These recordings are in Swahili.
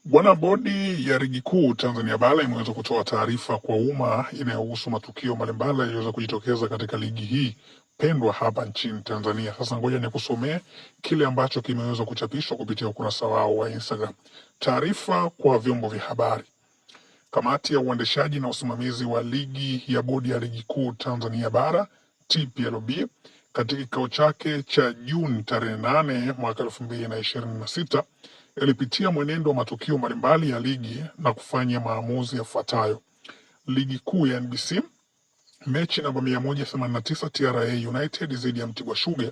Bwana, bodi ya ligi kuu Tanzania bara imeweza kutoa taarifa kwa umma inayohusu matukio mbalimbali yaliyoweza kujitokeza katika ligi hii pendwa hapa nchini Tanzania. Sasa ngoja nikusomee kile ambacho kimeweza kuchapishwa kupitia ukurasa wao wa Instagram. Taarifa kwa vyombo vya habari. Kamati ya uendeshaji na usimamizi wa ligi ya bodi ya ligi kuu Tanzania bara TPLB katika kikao chake cha Juni tarehe 8 mwaka 2026 ilipitia mwenendo wa matukio mbalimbali ya ligi na kufanya maamuzi yafuatayo. Ligi kuu ya NBC, mechi namba 189 TRA United dhidi ya Mtibwa Sugar.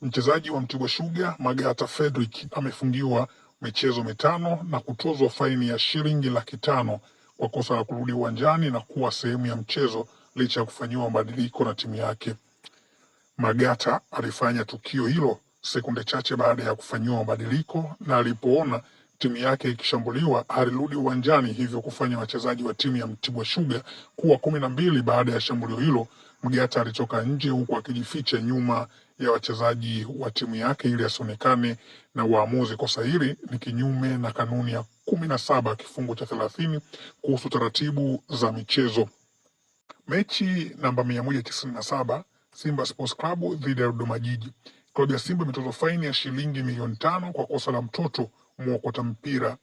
Mchezaji wa Mtibwa Sugar Magata Fredrick amefungiwa michezo mitano na kutozwa faini ya shilingi 500,000 kwa kosa la kurudi uwanjani na kuwa sehemu ya mchezo licha ya kufanyiwa mabadiliko na timu yake. Magata alifanya tukio hilo sekunde chache baada ya kufanyiwa mabadiliko, na alipoona timu yake ikishambuliwa alirudi uwanjani, hivyo kufanya wachezaji wa timu ya Mtibwa Sugar kuwa 12. Baada ya shambulio hilo, Magata alitoka nje huku akijificha nyuma ya wachezaji wa timu yake ili asionekane na waamuzi. Kosa hili ni kinyume na kanuni ya 17 kifungu cha 30 kuhusu taratibu za michezo. Mechi namba 197 Simba Sports Club dhidi ya Dodoma Jiji. Klabu ya Simba imetozwa faini ya shilingi milioni 5 kwa kosa la mtoto mwokota mpira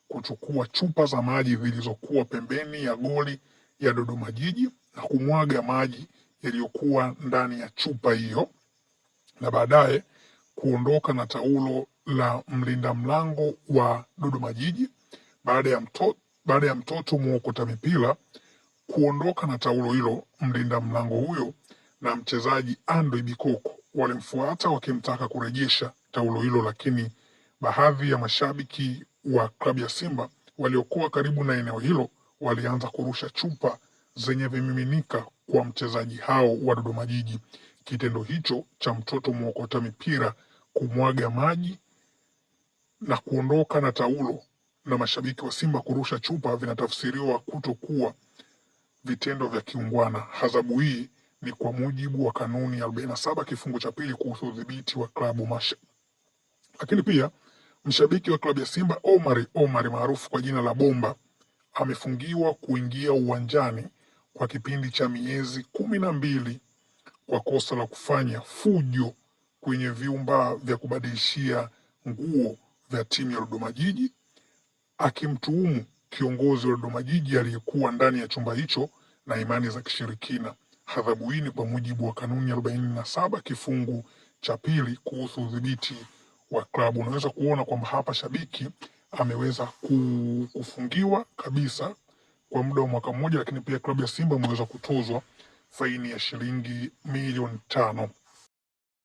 kuchukua chupa za maji zilizokuwa pembeni ya goli ya Dodoma Jiji na kumwaga maji yaliyokuwa ndani ya chupa hiyo na baadaye kuondoka na taulo la mlinda mlango wa Dodoma Jiji. Baada ya mtoto mwokota mipira kuondoka na taulo hilo, mlinda mlango huyo na mchezaji Andre Bikoko walimfuata wakimtaka kurejesha taulo hilo, lakini baadhi ya mashabiki wa klabu ya Simba waliokuwa karibu na eneo hilo walianza kurusha chupa zenye vimiminika kwa mchezaji hao wa Dodoma Jiji. Kitendo hicho cha mtoto mwokota mipira kumwaga maji na kuondoka na taulo na mashabiki wa Simba kurusha chupa vinatafsiriwa kutokuwa vitendo vya kiungwana. Adhabu hii ni kwa mujibu wa kanuni ya 47 kifungu cha 2 kuhusu udhibiti wa klabu masha. Lakini pia mshabiki wa klabu ya Simba Omari maarufu kwa jina la Bomba amefungiwa kuingia uwanjani kwa kipindi cha miezi 12 kwa kosa la kufanya fujo kwenye vyumba vya kubadilishia nguo vya timu ya Dodoma Jiji, akimtuhumu kiongozi wa Dodoma Jiji aliyekuwa ndani ya chumba hicho na imani za kishirikina. Adhabu hii ni kwa mujibu wa kanuni ya 47 kifungu cha 2 kuhusu udhibiti wa klabu. Unaweza kuona kwamba hapa shabiki ameweza kufungiwa kabisa kwa muda wa mwaka mmoja, lakini pia klabu ya Simba imeweza kutozwa faini ya shilingi milioni 5.